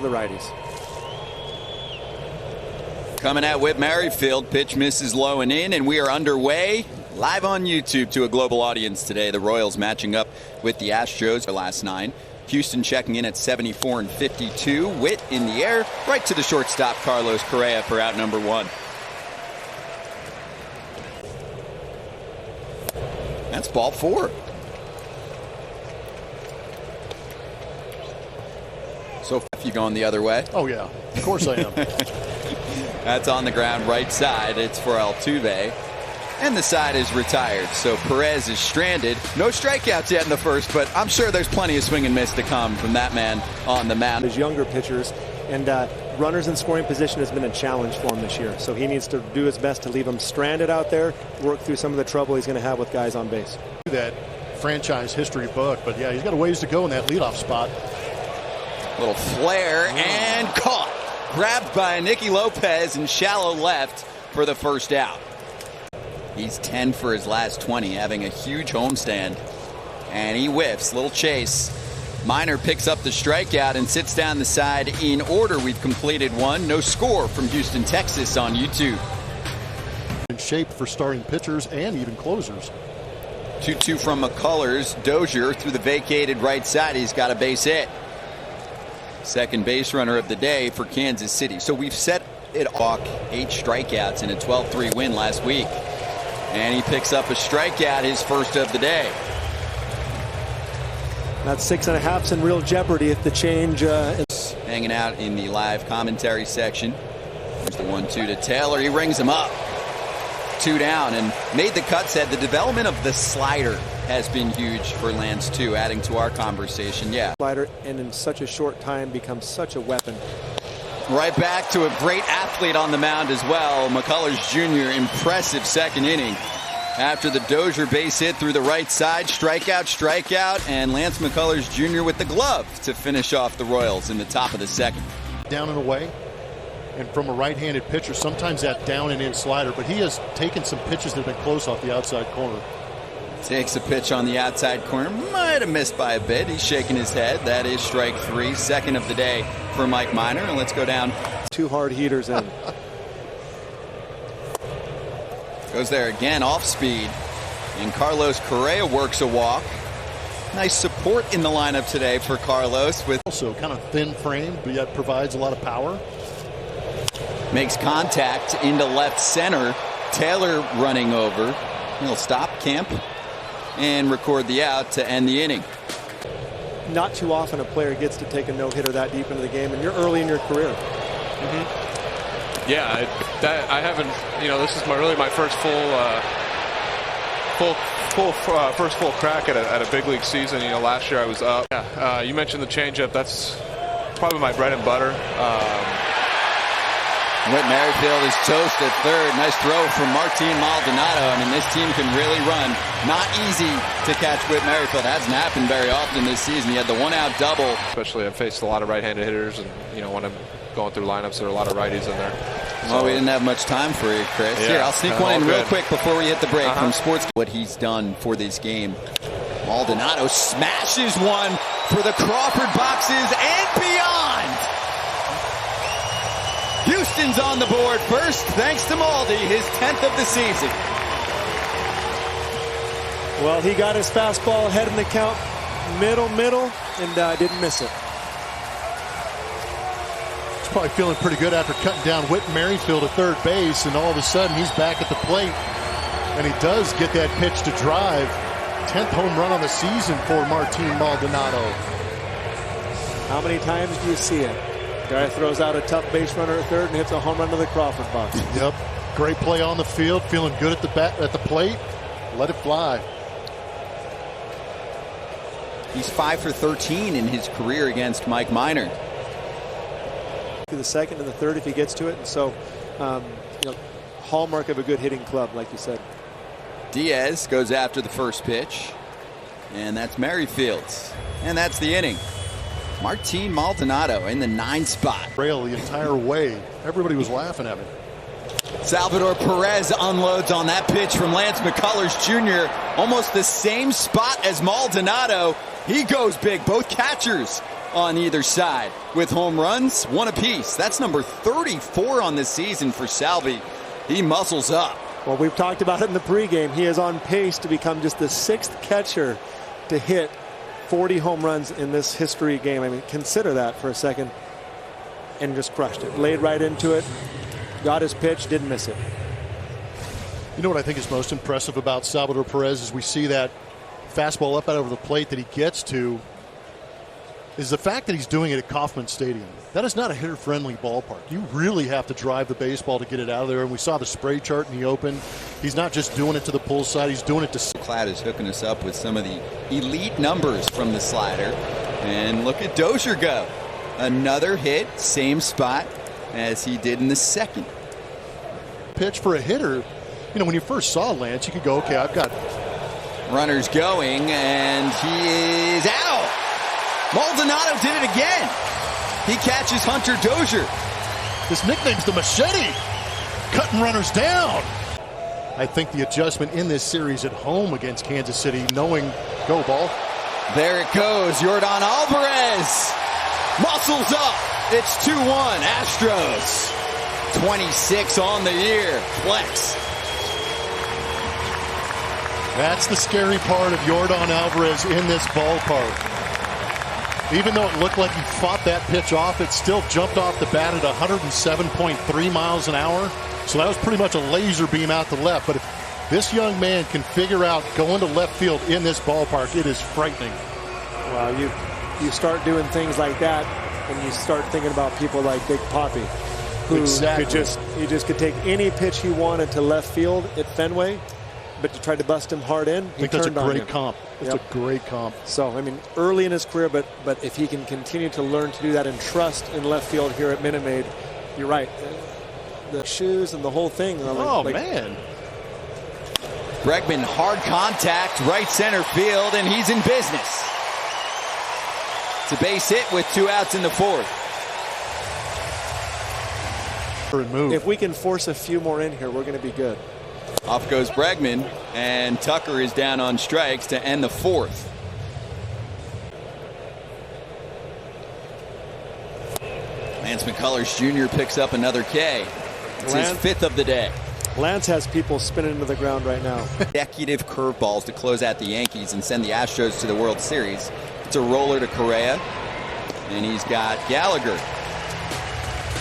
the righties. Coming at Whit Merrifield, pitch misses low and in, and we are underway live on YouTube to a global audience today. The Royals matching up with the Astros for last 9. Houston checking in at 74 and 52. Whit in the air, right to the shortstop, Carlos Correa, for out number 1. That's ball 4. So if you going the other way? Oh, yeah. Of course I am. That's on the ground right side. It's for Altuve. And the side is retired. So Perez is stranded. No strikeouts yet in the first, but I'm sure there's plenty of swing and miss to come from that man on the mound. His younger pitchers, and runners in scoring position has been a challenge for him this year. So he needs to do his best to leave them stranded out there, work through some of the trouble he's going to have with guys on base. That franchise history book, but yeah, he's got a ways to go in that leadoff spot. Little flare and caught. Grabbed by Nicky Lopez in shallow left for the first out. He's 10 for his last 20, having a huge homestand. And he whiffs. Little chase. Minor picks up the strikeout and sits down the side in order. We've completed one. No score from Houston, Texas on YouTube. In shape for starting pitchers and even closers. 2-2 from McCullers. Dozier through the vacated right side. He's got a base hit. Second base runner of the day for Kansas City. So we've set it off 8 strikeouts in a 12-3 win last week. And he picks up a strikeout, his first of the day. That 6.5's in real jeopardy if the change is hanging out in the live commentary section. There's the 1-2 to Taylor. He rings him up. 2 down and made the cut. Said the development of the slider has been huge for Lance too, adding to our conversation. Yeah. Slider, and in such a short time becomes such a weapon. Right back to a great athlete on the mound as well. McCullers Jr. impressive second inning. After the Dozier base hit through the right side, strikeout, and Lance McCullers Jr. with the glove to finish off the Royals in the top of the second. Down and away, and from a right-handed pitcher, sometimes that down and in slider, but he has taken some pitches that have been close off the outside corner. Takes a pitch on the outside corner, might have missed by a bit. He's shaking his head. That is strike 3, second of the day for Mike Minor. And let's go down. 2 hard heaters in. Goes there again, off speed. And Carlos Correa works a walk. Nice support in the lineup today for Carlos. With also kind of thin frame, but yet provides a lot of power. Makes contact into left center. Taylor running over. He'll stop Camp and record the out to end the inning. Not too often a player gets to take a no-hitter that deep into the game, and you're early in your career. Yeah, I haven't. This is really my first first full crack at a big league season. Last year I was up. Yeah, you mentioned the changeup. That's probably my bread and butter. Whit Merrifield is toast at third. Nice throw from Martin Maldonado. I mean, this team can really run. Not easy to catch Whit Merrifield. Hasn't happened very often this season. He had the 1-out double. Especially I've faced a lot of right-handed hitters, and when I'm going through lineups, there are a lot of righties in there. Well, we didn't have much time for you, Chris. Yeah, here, I'll sneak one in real good. quick before we hit the break from Sports. What he's done for this game. Maldonado smashes one for the Crawford boxes and beyond. Houston's on the board first, thanks to Maldi, his 10th of the season. Well, he got his fastball ahead in the count, middle, and didn't miss it. He's probably feeling pretty good after cutting down Whit Merrifield at third base, and all of a sudden he's back at the plate, and he does get that pitch to drive. 10th home run on the season for Martin Maldonado. How many times do you see it? Guy throws out a tough base runner at third and hits a home run to the Crawford box. Yep, great play on the field, feeling good at the plate. Let it fly. He's 5 for 13 in his career against Mike Minor. To the second and the third if he gets to it, and so hallmark of a good hitting club, like you said. Diaz goes after the first pitch, and that's Merrifield's, and that's the inning. Martin Maldonado in the 9 spot. Rail the entire way. Everybody was laughing at him. Salvador Perez unloads on that pitch from Lance McCullers Jr. Almost the same spot as Maldonado. He goes big. Both catchers on either side with home runs, one apiece. That's number 34 on the season for Salvi. He muscles up. Well, we've talked about it in the pregame. He is on pace to become just the 6th catcher to hit 40 home runs in this history game. I mean, consider that for a second. And just crushed it. Laid right into it. Got his pitch, didn't miss it. You know what I think is most impressive about Salvador Perez is we see that fastball up and over the plate that he gets to is the fact that he's doing it at Kauffman Stadium. That is not a hitter-friendly ballpark. You really have to drive the baseball to get it out of there. And we saw the spray chart in the open. He's not just doing it to the pull side. He's doing it to... Clad is hooking us up with some of the elite numbers from the slider. And look at Dozier go. Another hit, same spot as he did in the second. Pitch for a hitter. You know, when you first saw Lance, you could go, okay, I've got... Runners going, and he is out. Maldonado did it again. He catches Hunter Dozier. His nickname's the Machete. Cutting runners down. I think the adjustment in this series at home against Kansas City, knowing go ball. There it goes. Yordan Alvarez muscles up. It's 2-1 Astros. 26 on the year. Flex. That's the scary part of Yordan Alvarez in this ballpark. Even though it looked like he fought that pitch off, it still jumped off the bat at 107.3 miles an hour. So that was pretty much a laser beam out to left. But if this young man can figure out going to left field in this ballpark, it is frightening. Well, you start doing things like that, and you start thinking about people like Big Papi, who could take any pitch he wanted to left field at Fenway. But you tried to bust him hard in. I think that's a great comp. It's a great comp. So, I mean, early in his career, but if he can continue to learn to do that and trust in left field here at Minute Maid, you're right. The shoes and the whole thing. Man. Bregman, hard contact, right center field, and he's in business. It's a base hit with 2 outs in the 4th. If we can force a few more in here, we're going to be good. Off goes Bregman, and Tucker is down on strikes to end the 4th. Lance McCullers Jr. picks up another K. It's his 5th of the day. Lance has people spinning into the ground right now. Consecutive curveballs to close out the Yankees and send the Astros to the World Series. It's a roller to Correa, and he's got Gallagher.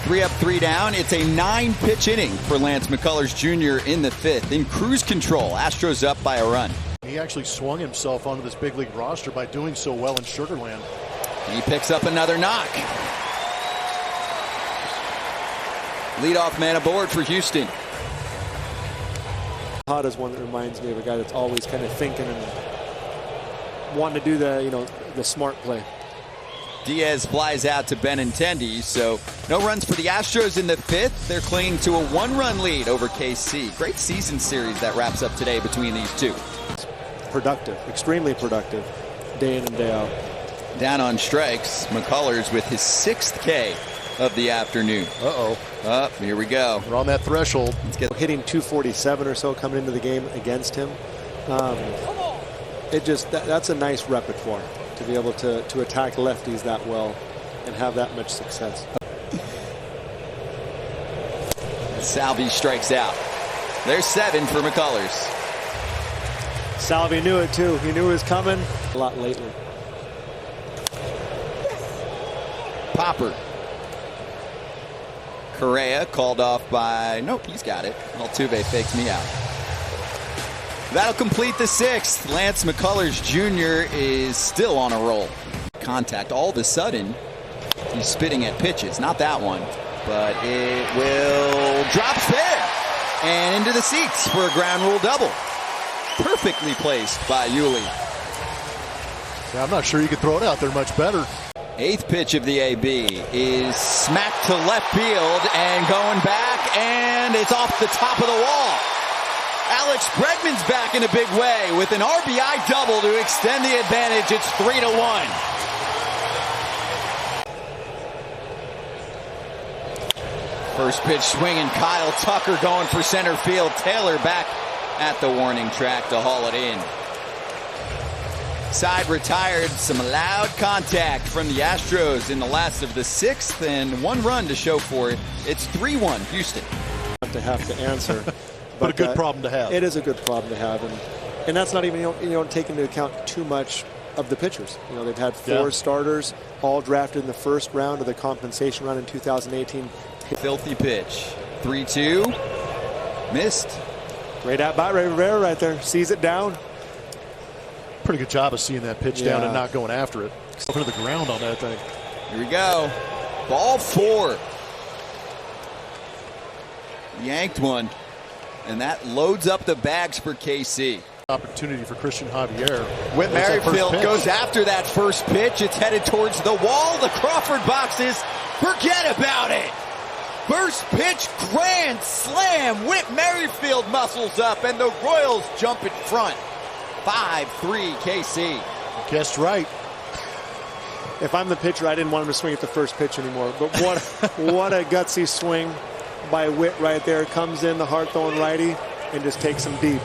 3 up, 3 down. It's a 9-pitch inning for Lance McCullers Jr. in the 5th. In cruise control, Astros up by a run. He actually swung himself onto this big league roster by doing so well in Sugarland. He picks up another knock. Leadoff man aboard for Houston. Hot is one that reminds me of a guy that's always kind of thinking and wanting to do the smart play. Diaz flies out to Benintendi, so no runs for the Astros in the 5th. They're clinging to a 1-run lead over KC. Great season series that wraps up today between these two. Productive, extremely productive, day in and day out. Down on strikes, McCullers with his 6th K of the afternoon. Here we go. We're on that threshold. Let's get hitting 247 or so coming into the game against him. That's a nice repertoire to be able to attack lefties that well and have that much success. Salvi strikes out. There's 7 for McCullers. Salvi knew it too. He knew it was coming a lot lately. Popper. Correa called off by, nope, he's got it. Altuve fakes me out. That'll complete the 6th. Lance McCullers Jr. is still on a roll. Contact. All of a sudden, he's spitting at pitches. Not that one, but it will drop fair and into the seats for a ground rule double. Perfectly placed by Yuli. Yeah, I'm not sure you could throw it out there much better. 8th pitch of the AB is smacked to left field and going back, and it's off the top of the wall. Alex Bregman's back in a big way with an RBI double to extend the advantage. It's 3-1. First pitch swinging. Kyle Tucker going for center field. Taylor back at the warning track to haul it in. Side retired. Some loud contact from the Astros in the last of the sixth, and 1 run to show for it. It's 3-1 Houston. To have to answer. But a good problem to have. It is a good problem to have. And that's not even, you don't take into account too much of the pitchers. They've had 4 starters, all drafted in the first round of the compensation round in 2018. Filthy pitch. 3-2. Missed. Great at bat, Rivera right there. Sees it down. Pretty good job of seeing that pitch down and not going after it. Up into the ground on that thing. Here we go. Ball 4. Yanked one. And that loads up the bags for KC. Opportunity for Christian Javier. Whit Merrifield goes after that first pitch. It's headed towards the wall. The Crawford boxes. Forget about it. First pitch, grand slam. Whit Merrifield muscles up, and the Royals jump in front. 5-3 KC. Guessed right. If I'm the pitcher, I didn't want him to swing at the first pitch anymore. But what a gutsy swing by Whit right there. Comes in the hard-throwing righty and just takes him deep.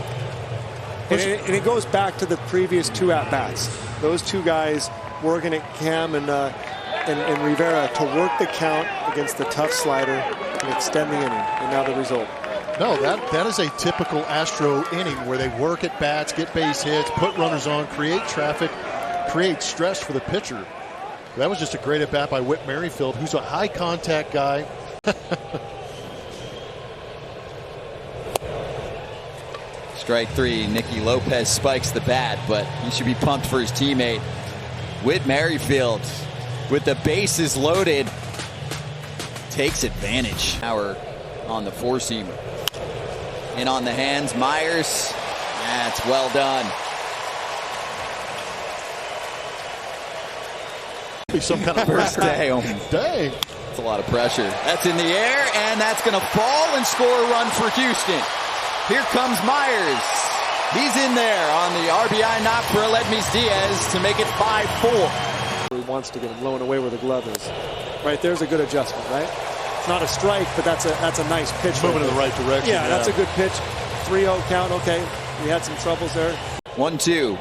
And it goes back to the previous 2 at-bats. Those 2 guys working at Cam and Rivera to work the count against the tough slider and extend the inning. And now the result. No, that is a typical Astro inning where they work at bats, get base hits, put runners on, create traffic, create stress for the pitcher. That was just a great at-bat by Whit Merrifield, who's a high-contact guy. Strike 3. Nicky Lopez spikes the bat, but he should be pumped for his teammate. Whit Merrifield, with the bases loaded, takes advantage. Power on the 4-seamer. In on the hands, Myers. That's well done. Some kind of First day. Dang. That's a lot of pressure. That's in the air, and that's going to fall and score a run for Houston. Here comes Myers. He's in there on the RBI knock for Aledmys Diaz to make it 5-4. He wants to get him blowing away where the glove is. Right there's a good adjustment, right? It's not a strike, but that's a nice pitch. Moving in the right direction. Yeah, that's a good pitch. 3-0 count. Okay, we had some troubles there. 1-2.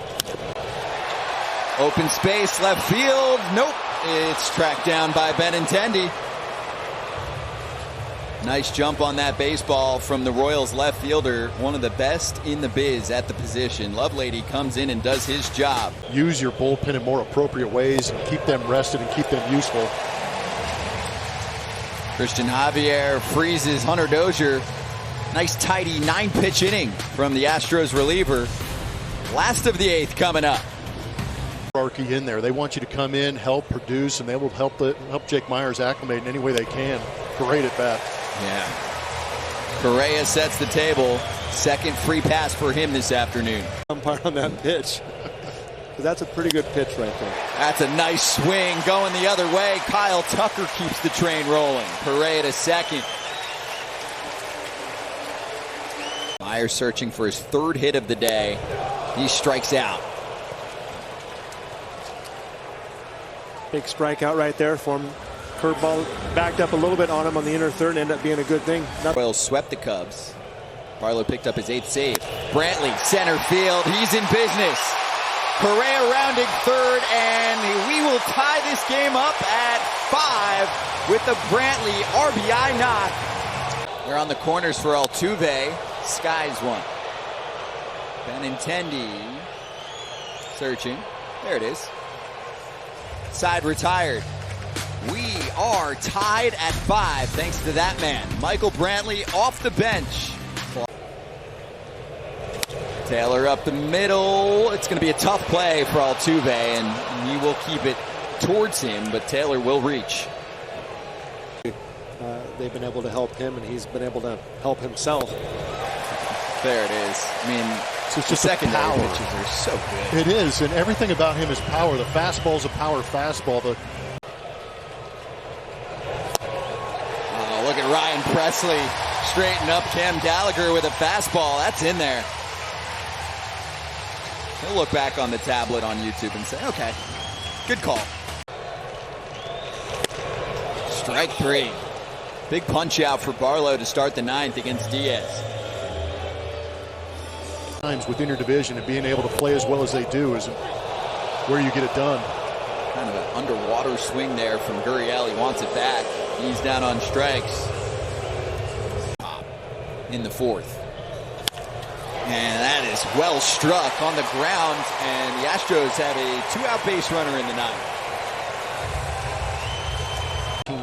Open space, left field. Nope. It's tracked down by Benintendi. Nice jump on that baseball from the Royals left fielder. One of the best in the biz at the position. Lovelady comes in and does his job. Use your bullpen in more appropriate ways and keep them rested and keep them useful. Christian Javier freezes Hunter Dozier. Nice tidy 9-pitch inning from the Astros reliever. Last of the 8th coming up. Hierarchy in there. They want you to come in, help produce, and they will help Jake Myers acclimate in any way they can. Great at bat. Yeah. Correa sets the table. Second free pass for him this afternoon. Umpire on that pitch. That's a pretty good pitch right there. That's a nice swing going the other way. Kyle Tucker keeps the train rolling. Correa to second. Myers searching for his 3rd hit of the day. He strikes out. Big strikeout right there for him. Curveball backed up a little bit on him on the inner third and ended up being a good thing. Royals swept the Cubs. Barlow picked up his 8th save. Brantley, center field. He's in business. Correa rounding 3rd, and we will tie this game up at 5 with the Brantley RBI knock. They're on the corners for Altuve. Skies one. Benintendi searching. There it is. Side retired. We are tied at 5 thanks to that man. Michael Brantley off the bench. Taylor up the middle. It's going to be a tough play for Altuve, and he will keep it towards him, but Taylor will reach. They've been able to help him, and he's been able to help himself. There it is. I mean, So it's the just secondary power. pitches are so good. It is, and everything about him is power. The fastball's a power fastball. Look at Ryan Presley straighten up Cam Gallagher with a fastball. That's in there. He'll look back on the tablet on YouTube and say, okay, good call. Strike 3. Big punch out for Barlow to start the 9th against Diaz. Times within your division and being able to play as well as they do is where you get it done. Kind of an underwater swing there from Gurriel. He wants it back. He's down on strikes. In the fourth. And that is well struck on the ground. And the Astros have a 2-out base runner in the ninth.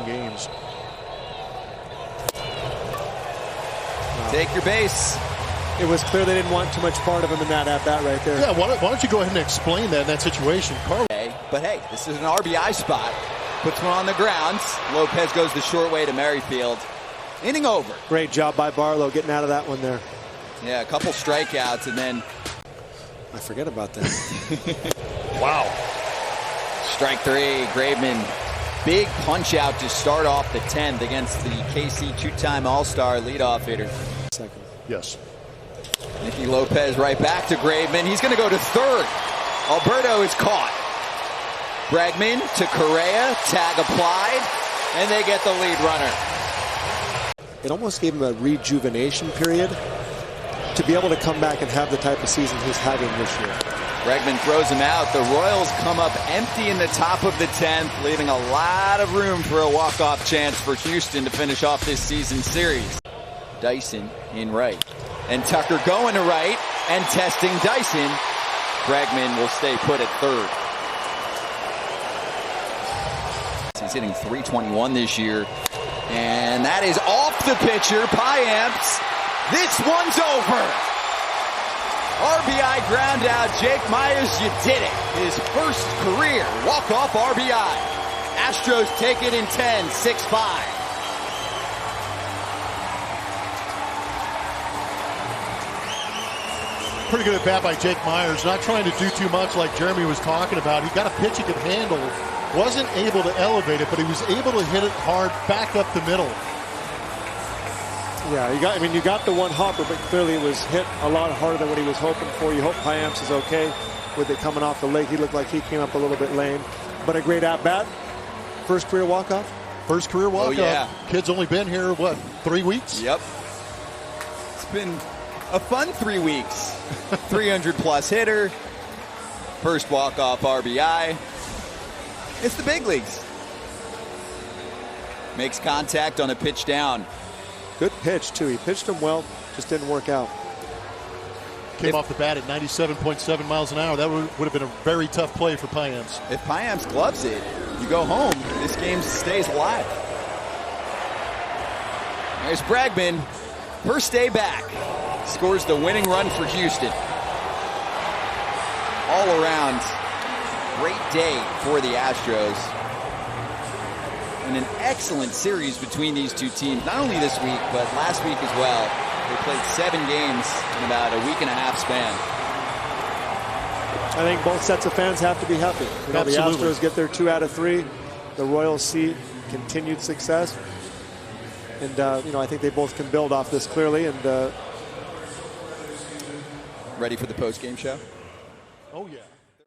Games. Take your base. It was clear they didn't want too much part of him in that at-bat right there. Yeah, why don't you go ahead and explain that in that situation, Carl? But hey, this is an RBI spot. Puts one on the ground. Lopez goes the short way to Merrifield. Inning over. Great job by Barlow getting out of that one there. Yeah, a couple strikeouts and then... I forget about that. Wow. Strike three, Graveman. Big punch out to start off the 10th against the KC two-time All-Star leadoff hitter. Second. Yes. Nicky Lopez right back to Graveman. He's going to go to third. Alberto is caught. Bregman to Correa. Tag applied. And they get the lead runner. It almost gave him a rejuvenation period to be able to come back and have the type of season he's having this year. Bregman throws him out. The Royals come up empty in the top of the 10th, leaving a lot of room for a walk-off chance for Houston to finish off this season series. Dyson in right. And Tucker going to right and testing Dyson. Bregman will stay put at third. He's hitting .321 this year. And that is off the pitcher. Payamps. This one's over. RBI ground out. Jake Myers, you did it. His first career walk-off RBI. Astros take it in 10, 6-5. Pretty good at bat by Jake Myers. Not trying to do too much like Jeremy was talking about. He got a pitch he could handle. Wasn't able to elevate it, but he was able to hit it hard back up the middle. Yeah, you got the one hopper, but clearly it was hit a lot harder than what he was hoping for. You hope Payamps is okay with it coming off the leg. He looked like he came up a little bit lame, but a great at-bat. First career walk-off? First career walk-off. Oh, yeah. Kid's only been here, what, 3 weeks? Yep. It's been a fun 3 weeks. 300-plus hitter. First walk-off RBI. It's the big leagues. Makes contact on a pitch down. Good pitch, too. He pitched him well, just didn't work out. Came off the bat at 97.7 miles an hour. That would have been a very tough play for Payamps. If Payamps gloves it, you go home. This game stays alive. There's Bregman. First day back. Scores the winning run for Houston. All around, great day for the Astros. And an excellent series between these two teams, not only this week, but last week as well. They played 7 games in about a week and a half span. I think both sets of fans have to be happy. You know, the Astros get their 2 out of 3. The Royals see continued success. And, I think they both can build off this clearly. And ready for the post-game show? Oh, yeah.